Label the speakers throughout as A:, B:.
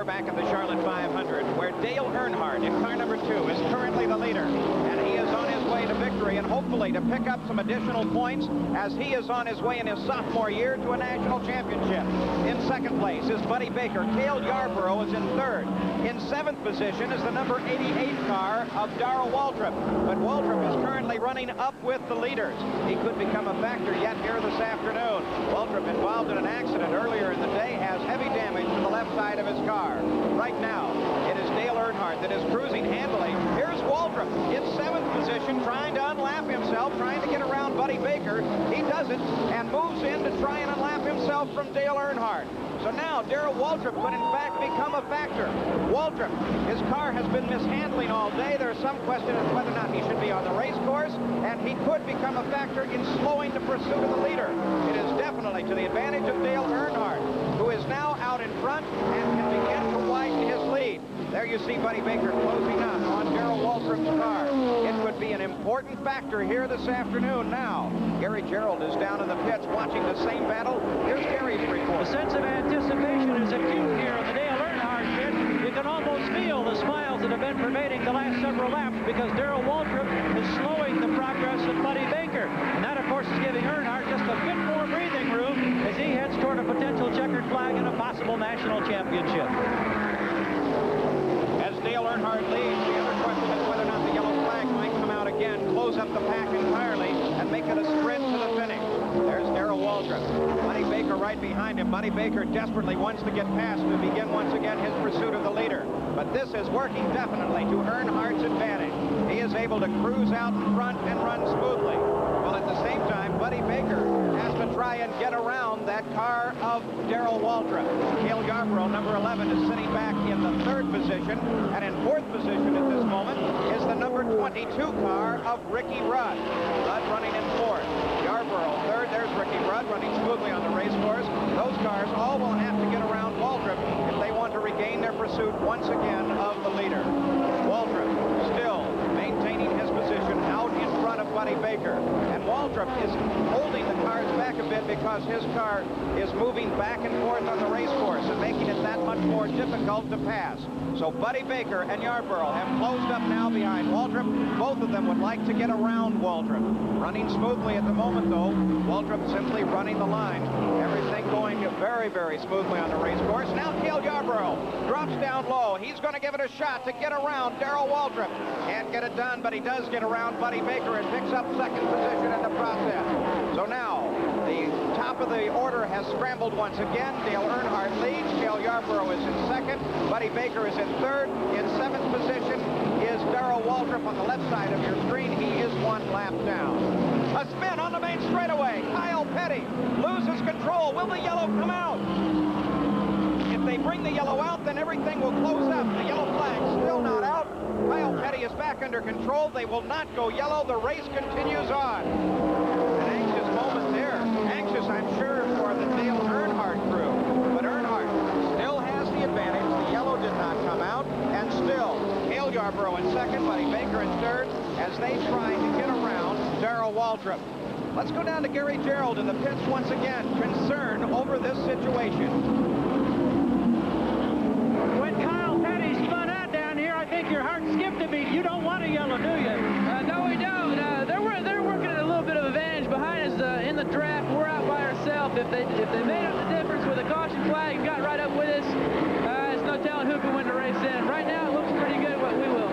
A: back at the Charlotte 500, where Dale Earnhardt in car number 2 is currently the leader, and he is on his way to victory and hopefully to pick up some additional points as he is on his way in his sophomore year to a national championship. In second place is Buddy Baker. Cale Yarborough is in third. In 7th position is the number 88 car of Darrell Waltrip, but Waltrip is currently running up with the leaders. He could become a factor yet here this afternoon. Waltrip, involved in an accident earlier in the day, has heavy damage to the left side of his car. Right now, it is Dale Earnhardt that is cruising handily. Here's Waltrip in 7th position, trying to unlap himself, trying to get around Buddy Baker. He does it and moves in to try and unlap himself from Dale Earnhardt. So now Darrell Waltrip could in fact become a factor. Waltrip, his car has been mishandling all day. There's some question as to whether or not he should be on the race course, and he could become a factor in slowing the pursuit of the leader. It is definitely to the advantage of Dale Earnhardt, who is now out in front and can begin to widen his lead. There you see Buddy Baker closing up on Darrell Waltrip's car. It could be an important factor here this afternoon now. Gary Gerould is down in the pits watching the same battle. Here's Gary's report.
B: The sense of anticipation is acute here in the Dale Earnhardt pit. You can almost feel the smiles that have been pervading the last several laps because Darrell Waltrip is slowing the progress of Buddy Baker. And that, of course, is giving Earnhardt just a bit more breathing room as he heads toward a potential checkered flag and a possible national championship.
A: Dale Earnhardt leads. The other question is whether or not the yellow flag might come out again, close up the pack entirely, and make it a sprint to the finish. There's Darrell Waltrip. Buddy Baker right behind him. Buddy Baker desperately wants to get past to begin once again his pursuit of the leader. But this is working definitely to Earnhardt's advantage. He is able to cruise out in front and run smoothly. While at the same time, Buddy Baker has to try and get around that car of Darrell Waltrip. Cale Yarborough, number 11, is sitting back in the 3rd position. And in 4th position at this moment is the number 22 car of Ricky Rudd. Rudd running in 4th. Yarborough 3rd. There's Ricky Rudd running smoothly on the race course. Those cars all will have to get around Waltrip if they want to regain their pursuit once again of the leader. Waltrip still maintaining his position out in front of Buddy Baker. And Waltrip is holding the cars back a bit because his car is moving back and forth on the race course and making it that much more difficult to pass. So Buddy Baker and Yarborough have closed up now behind Waltrip. Both of them would like to get around Waltrip. Running smoothly at the moment, though. Waltrip simply running the line. Everything going very, very smoothly on the race course. Now Cale Yarborough drops down low. He's going to give it a shot to get around Darrell Waltrip. Can't get it done, but he does get around Buddy Baker and picks up 2nd position in the process. So now the top of the order has scrambled once again. Dale Earnhardt leads. Cale Yarborough is in 2nd. Buddy Baker is in 3rd. In 7th position is Darrell Waltrip on the left side of your screen. He is 1 lap down. A spin on the main straightaway. Kyle Petty loses control. Will the yellow come out? If they bring the yellow out, then everything will close up. The yellow flag still not out. Kyle Petty is back under control. They will not go yellow. The race continues on. An anxious moment there. Anxious, I'm sure, for the Dale Earnhardt crew. But Earnhardt still has the advantage. The yellow did not come out. And still, Cale Yarborough in 2nd, Buddy Baker in 3rd, as they try to get around Darrell Waltrip. Let's go down to Gary Gerould in the pits once again, concerned over this situation.
B: When Kyle Petty spun out down here, I think your heart skipped a beat. You don't want a yellow, do you?
C: No, we don't. They're working at a little bit of advantage behind us in the draft. We're out by ourselves. If they made up the difference with a caution flag and got right up with us, there's no telling who can win the race then. Right now, it looks pretty good, but we will.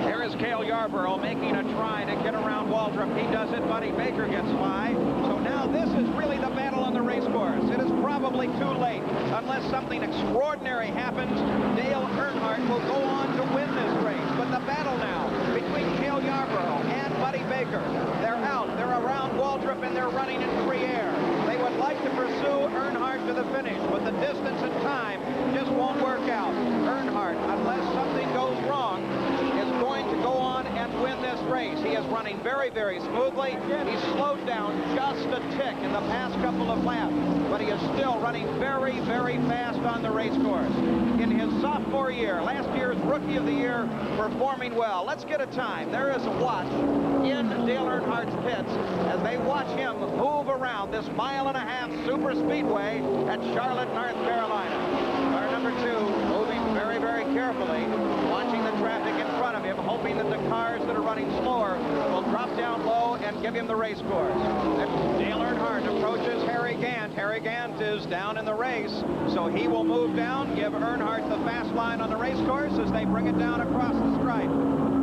A: There is Cale Yarborough making a try to get around Waltrip. He does it. Buddy Baker gets by. So now this is really the battle on the race course. It is probably too late. Unless something extraordinary happens, Dale Earnhardt will go on to win this race. But the battle now between Cale Yarborough and Buddy Baker. They're out. They're around Waltrip, and they're running in free air. They would like to pursue Earnhardt to the finish, but the distance and time just won't work out. Earnhardt, unless something goes wrong, is going to to go on and win this race. He is running very, very smoothly. He's slowed down just a tick in the past couple of laps, but he is still running very, very fast on the race course. In his sophomore year, last year's Rookie of the Year, performing well. Let's get a time. There is a watch in Dale Earnhardt's pits as they watch him move around this mile-and-a-half super speedway at Charlotte, North Carolina. Car number 2 moving very, very carefully, watching the traffic in front of him, hoping that the cars that are running slower will drop down low and give him the race course. Dale Earnhardt approaches Harry Gant. Harry Gant is down in the race, so he will move down, give Earnhardt the fast line on the race course as they bring it down across the stripe.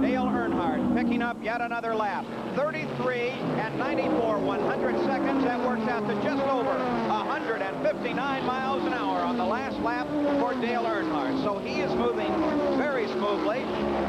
A: Dale Earnhardt picking up yet another lap. 33 and 94 100 seconds. That works out to just over 159 miles an hour on the last lap for Dale Earnhardt. So he is moving very smoothly.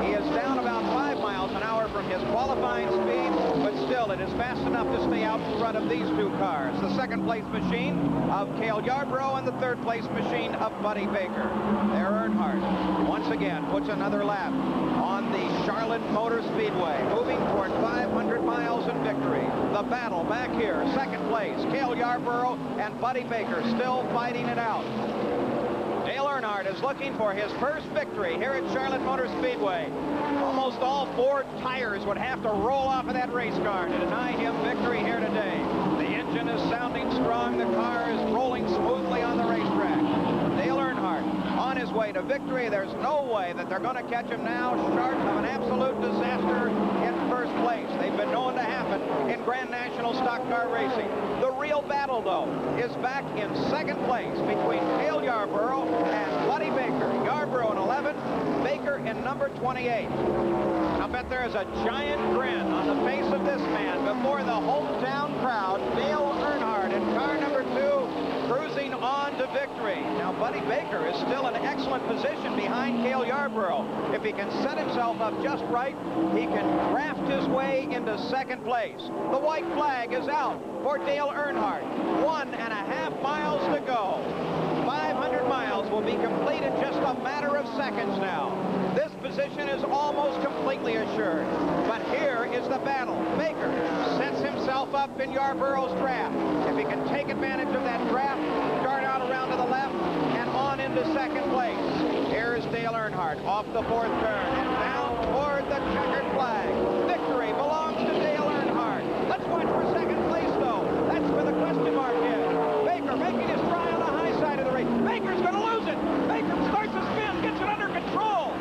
A: He is down about 5 miles an hour from his qualifying speed, but still it is fast enough to stay out in front of these two cars. The second place machine of Cale Yarborough and the third place machine of Buddy Baker. There Earnhardt once again puts another lap on the Charlotte Motor Speedway, moving toward 500 miles in victory. The battle back here, second place, Cale Yarborough and Buddy Baker still fighting it out. Dale Earnhardt is looking for his first victory here at Charlotte Motor Speedway. Almost all 4 tires would have to roll off of that race car to deny him victory here today. The engine is sounding strong. The car is rolling smoothly on the racetrack. Dale Earnhardt on his way to victory. There's no way that they're going to catch him now, short of an absolute disaster in first place. They've been known to happen in Grand National stock car racing. The real battle, though, is back in second place between Cale Yarborough and Buddy Baker. Yarborough in 11, Baker in number 28. I bet there is a giant grin on the face of this man before the hometown crowd. Dale Earnhardt in car number 2, cruising on to victory. Now, Buddy Baker is still in excellent position behind Cale Yarborough. If he can set himself up just right, he can craft his way into second place. The white flag is out for Dale Earnhardt. 1.5 miles to go. 500 miles will be complete in just a matter of seconds now. This position is almost completely assured. But here is the battle. Baker sets himself up in Yarborough's draft. If he can take advantage of that draft, start out around to the left and on into second place. Here is Dale Earnhardt off the 4th turn and down toward the checkered flag. Victory belongs to Dale Earnhardt. Let's watch for second place, though. That's where the question mark is. Baker making his try on the high side of the race. Baker's going to lose it. Baker starts to spin, gets it under control.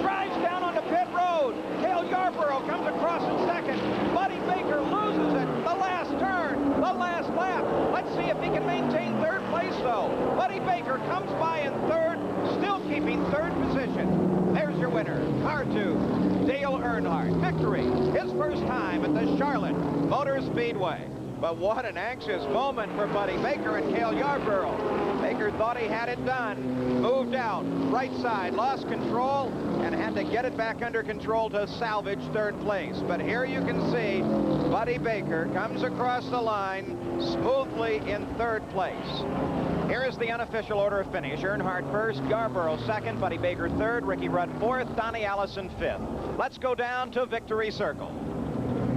A: Drives down onto pit road. Cale Yarborough comes across in second. Buddy Baker loses it. The last turn, the last lap. Let's see if he can maintain third place, though. Buddy Baker comes by in third, still keeping third position. There's your winner, car 2, Dale Earnhardt. Victory, his first time at the Charlotte Motor Speedway. But what an anxious moment for Buddy Baker and Cale Yarborough. Baker thought he had it done, moved out, right side, lost control, and had to get it back under control to salvage third place. But here you can see Buddy Baker comes across the line smoothly in third place. Here is the unofficial order of finish. Earnhardt first, Yarborough second, Buddy Baker third, Ricky Rudd fourth, Donnie Allison fifth. Let's go down to Victory Circle.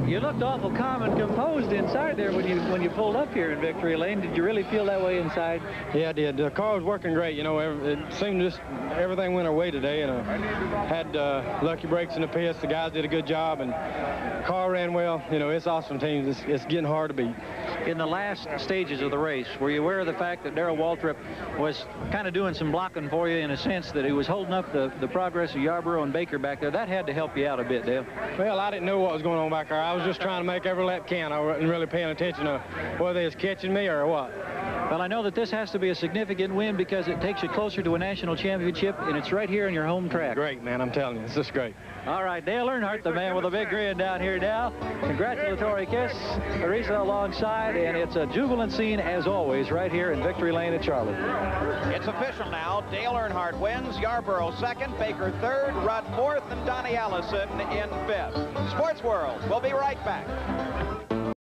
B: You looked awful calm and composed inside there when you pulled up here in Victory Lane. Did you really feel that way inside?
D: Yeah, I did. The car was working great. You know, it seemed just everything went our way today, and had lucky breaks in the pits. The guys did a good job, and the car ran well. You know, it's awesome teams. It's getting hard to beat.
B: In the last stages of the race, were you aware of the fact that Darrell Waltrip was kind of doing some blocking for you in a sense that he was holding up the progress of Yarborough and Baker back there? That had to help you out a bit, Dale.
D: Well, I didn't know what was going on back there. I was just trying to make every lap count. I wasn't really paying attention to whether they was catching me or what.
B: Well, I know that this has to be a significant win because it takes you closer to a national championship, and it's right here in your home track.
D: Great, man. I'm telling you, it's just great.
B: All right, Dale Earnhardt, the man with a big grin down here now. Congratulatory kiss. Teresa alongside, and it's a jubilant scene, as always, right here in Victory Lane at Charlotte.
A: It's official now. Dale Earnhardt wins. Yarborough second, Baker third, Rudd fourth, and Donnie Allison in fifth. Sports World. We'll be right back.